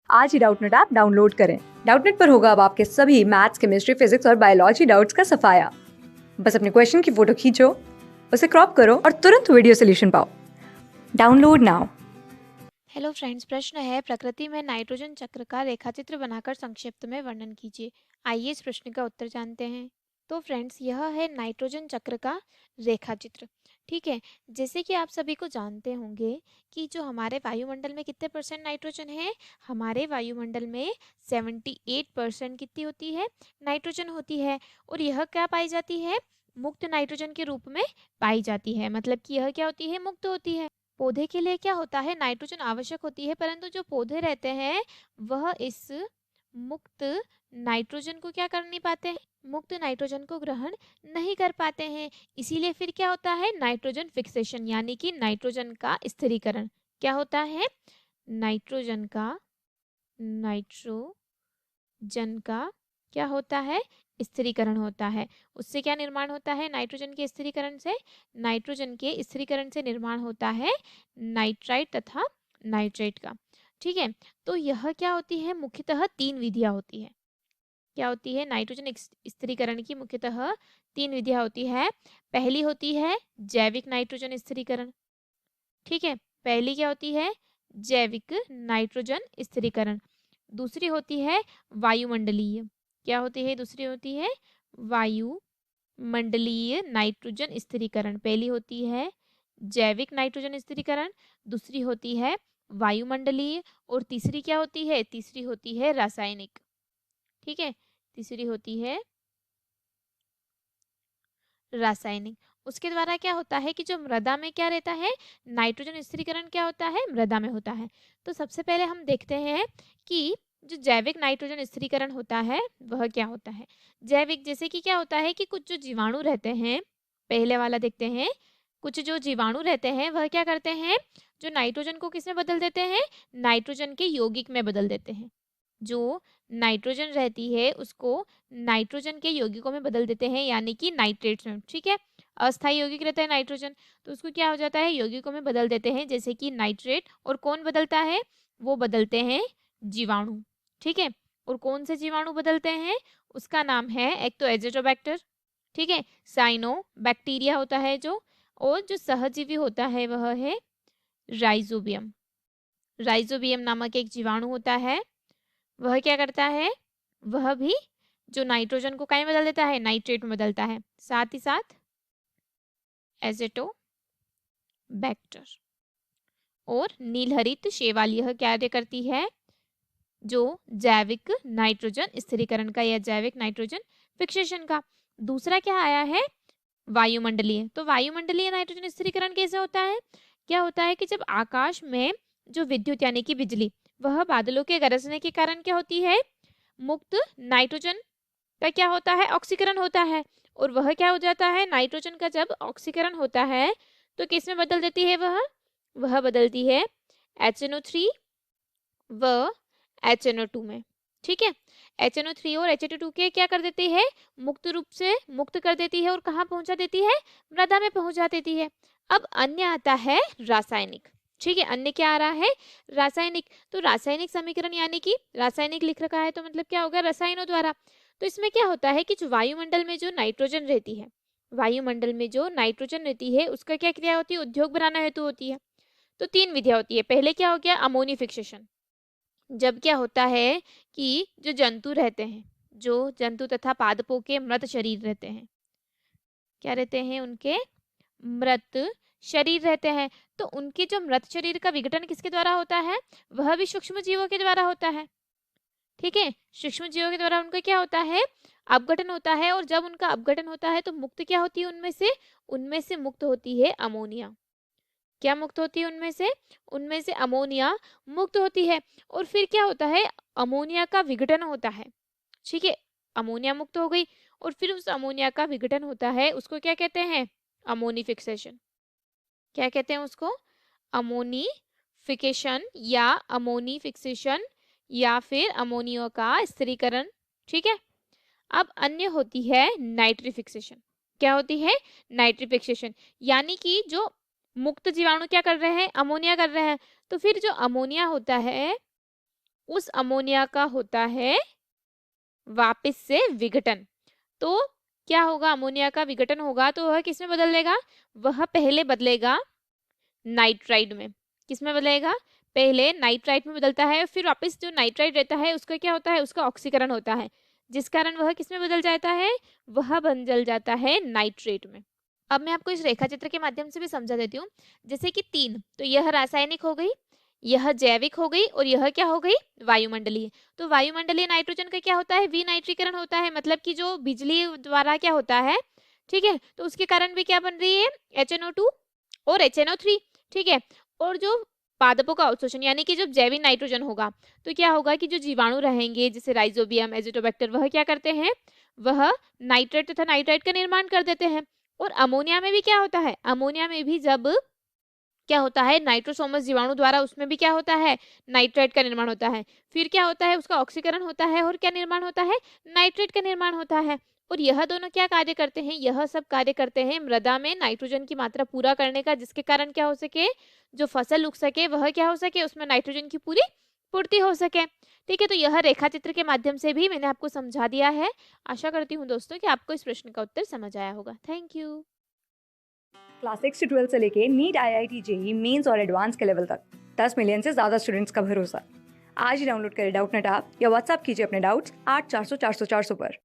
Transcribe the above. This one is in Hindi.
आज ही डाउटनेट ऐप डाउनलोड करें। डाउटनेट पर होगा अब आपके सभी मैथ्स, केमिस्ट्री, फिजिक्स और बायोलॉजी डाउट्स का सफाया। बस अपने क्वेश्चन की फोटो खींचो, उसे क्रॉप करो और तुरंत वीडियो सोल्यूशन पाओ। Download now. हेलो फ्रेंड्स, प्रश्न है प्रकृति में नाइट्रोजन चक्र का रेखाचित्र बनाकर संक्षिप्त में वर्णन कीजिए। आइए इस प्रश्न का उत्तर जानते हैं। तो फ्रेंड्स, यह है नाइट्रोजन चक्र का रेखाचित्र। ठीक है, जैसे कि आप सभी को जानते होंगे कि जो हमारे वायुमंडल में कितने परसेंट नाइट्रोजन है, हमारे वायुमंडल में 78% कितनी होती है, नाइट्रोजन होती है। और यह क्या पाई जाती है, मुक्त नाइट्रोजन के रूप में पाई जाती है। मतलब कि यह क्या होती है, मुक्त होती है। पौधे के लिए क्या होता है, नाइट्रोजन आवश्यक होती है, परंतु जो पौधे रहते हैं वह इस मुक्त नाइट्रोजन को क्या कर नहीं पाते हैं, मुक्त नाइट्रोजन को ग्रहण नहीं कर पाते हैं। इसीलिए फिर क्या होता है, नाइट्रोजन फिक्सेशन, यानी कि नाइट्रोजन का स्थिरीकरण। क्या होता है, नाइट्रोजन का क्या होता है, स्थिरीकरण होता है। उससे क्या निर्माण होता है, नाइट्रोजन के स्थिरीकरण से, नाइट्रोजन के स्थिरीकरण से निर्माण होता है नाइट्राइट तथा नाइट्रेट का। ठीक है, तो यह क्या होती है, मुख्यतः 3 विधियां होती है। क्या होती है, नाइट्रोजन स्थिरीकरण की मुख्यतः 3 विधियां होती है। पहली होती है जैविक नाइट्रोजन स्थिरीकरण। ठीक है, पहली क्या होती है, जैविक नाइट्रोजन स्थिरीकरण। दूसरी होती है वायुमंडलीय। क्या होती है, दूसरी होती है वायुमंडलीय नाइट्रोजन स्थिरीकरण। पहली होती है जैविक नाइट्रोजन स्थिरीकरण, दूसरी होती है वायुमंडलीय, और तीसरी क्या होती है, तीसरी होती है रासायनिक। ठीक है, तीसरी होती है रासायनिक। उसके द्वारा क्या होता है कि जो मृदा में क्या रहता है, नाइट्रोजन स्थिरीकरण क्या होता है, मृदा में होता है। तो सबसे पहले हम देखते हैं कि जो जैविक नाइट्रोजन स्थिरीकरण होता है वह क्या होता है। जैविक जैसे कि क्या होता है कि कुछ जो जीवाणु रहते हैं, पहले वाला देखते हैं, कुछ जो जीवाणु रहते हैं वह क्या करते हैं, जो नाइट्रोजन को किस में बदल देते हैं, नाइट्रोजन के यौगिक में बदल देते हैं। जो नाइट्रोजन रहती है उसको नाइट्रोजन के यौगिकों में बदल देते हैं, यानी कि नाइट्रेट्स में। ठीक है, अस्थायी यौगिक रहता है नाइट्रोजन, तो उसको क्या हो जाता है, यौगिकों में बदल देते हैं, जैसे कि नाइट्रेट। और कौन बदलता है, वो बदलते हैं जीवाणु। ठीक है, और कौन से जीवाणु बदलते हैं, उसका नाम है एक तो एजेटोबैक्टर, ठीक है, साइनो बैक्टीरिया होता है जो, और जो सहजीवी होता है वह है राइजोबियम। राइजोबियम नामक एक जीवाणु होता है, वह क्या करता है, वह भी जो नाइट्रोजन को कहीं बदल देता है, नाइट्रेट में बदलता है। साथ ही साथ एजेटोबैक्टर और नीलहरित शैवाल यह कार्य करती है, जो जैविक नाइट्रोजन स्थिरीकरण का या जैविक नाइट्रोजन फिक्सेशन का। दूसरा क्या आया है, वायुमंडलीय। तो वायुमंडलीय नाइट्रोजन स्थिरीकरण कैसे होता है, क्या होता है कि जब आकाश में जो विद्युत यानी कि बिजली, वह बादलों के गरजने के कारण क्या होती है, मुक्त नाइट्रोजन का क्या होता है, ऑक्सीकरण होता है। और वह क्या हो जाता है, नाइट्रोजन का जब ऑक्सीकरण होता है तो किस में बदल देती है, वह बदलती है HNO3 व HNO2 में। ठीक है, HNO3 और HNO2 के क्या कर देती है, मुक्त रूप से मुक्त कर देती है, और कहाँ पहुंचा देती है, मृदा में पहुंचा देती है। अब अन्य आता है रासायनिक। ठीक है, अन्य क्या आ रहा है, रासायनिक। तो रासायनिक समीकरण यानी कि रासायनिक लिख रखा है तो मतलब क्या होगा, रसायनों द्वारा। तो इसमें क्या होता है कि जो वायुमंडल में जो नाइट्रोजन रहती है, वायुमंडल में जो नाइट्रोजन रहती है उसका क्या क्रिया होती है, उद्योग बनाना हेतु होती है। तो 3 विधियां होती है। पहले क्या हो गया, अमोनी फिक्सेशन। जब क्या होता है कि जो जंतु रहते हैं, जो जंतु तथा पादपों के मृत शरीर रहते हैं, क्या रहते हैं, उनके मृत शरीर रहते हैं, तो उनके जो मृत शरीर का विघटन किसके द्वारा होता है, वह भी सूक्ष्म जीवों के द्वारा होता है। ठीक है, सूक्ष्म जीवों के द्वारा उनका क्या होता है, अपघटन होता है। और जब उनका अपघटन होता है तो मुक्त क्या होती है, उनमें से मुक्त होती है अमोनिया। क्या मुक्त होती है उनमें से अमोनिया मुक्त होती है। और फिर क्या होता है, अमोनिया का विघटन होता है। ठीक है, अमोनिया मुक्त हो गई और फिर उस अमोनिया का विघटन होता है, उसको क्या कहते हैं, अमोनिफिकेशन। क्या कहते हैं उसको, अमोनिफिकेशन या अमोनिफिक्सेशन या फिर अमोनिया का स्थिरीकरण। ठीक है, अब अन्य होती है नाइट्रिफिकेशन। क्या होती है, नाइट्रिफिकेशन, यानी कि जो मुक्त जीवाणु क्या कर रहे हैं, अमोनिया कर रहे हैं। तो फिर जो अमोनिया होता है उस अमोनिया का होता है वापस से विघटन। तो क्या होगा, अमोनिया का विघटन होगा तो वह किसमें बदल देगा, वह पहले बदलेगा नाइट्राइड में। किसमें बदलेगा, पहले नाइट्राइड में बदलता है, फिर वापस जो नाइट्राइड रहता है उसका क्या होता है, उसका ऑक्सीकरण होता है, जिस कारण वह किसमें बदल जाता है, वह बदल जाता है नाइट्रेट में। अब मैं आपको इस रेखा चित्र के माध्यम से भी समझा देती हूँ। जैसे कि 3, तो यह रासायनिक हो गई, यह जैविक हो गई और यह क्या हो गई, वायुमंडलीय। तो वायुमंडलीय नाइट्रोजन का क्या होता है, विनाइट्रीकरण होता है, मतलब कि जो बिजली द्वारा क्या होता है, ठीक है, तो उसके कारण भी क्या बन रही है, HNO2 और HNO3, ठीक है। और जो पादपों का अवशोषण यानी कि जब जैविक नाइट्रोजन होगा तो क्या होगा कि जो जीवाणु रहेंगे जैसे राइजोबियम, एजिटोबैक्टर, वह क्या करते हैं, वह नाइट्रेट तथा नाइट्राइट का निर्माण कर देते हैं। और अमोनिया में भी क्या होता है, अमोनिया में भी जब क्या होता है, नाइट्रोसोमस जीवाणु द्वारा उसमें भी क्या होता है, नाइट्राइट का निर्माण होता है, फिर क्या होता है, उसका ऑक्सीकरण होता है और क्या निर्माण होता है, नाइट्रेट का निर्माण होता है। और यह दोनों क्या कार्य करते हैं, यह सब कार्य करते हैं मृदा में नाइट्रोजन की मात्रा पूरा करने का, जिसके कारण क्या हो सके, जो फसल उग सके वह क्या हो सके, उसमें नाइट्रोजन की पूरी पूर्ति हो सके। ठीक है, तो यह रेखा चित्र के माध्यम से भी मैंने आपको समझा दिया है। आशा करती हूँ दोस्तों कि आपको इस प्रश्न का उत्तर समझ आया होगा। Thank you. क्लास 6 से 12 से लेके नीट, IIT, JEE मेंस और एडवांस के लेवल तक 10 मिलियन से ज़्यादा स्टूडेंट्स का भरोसा। आज ही डाउनलोड करें डाउटनेट ऐप या व्हाट्सएप कीजिए अपने डाउट्स 8400 400 400 पर।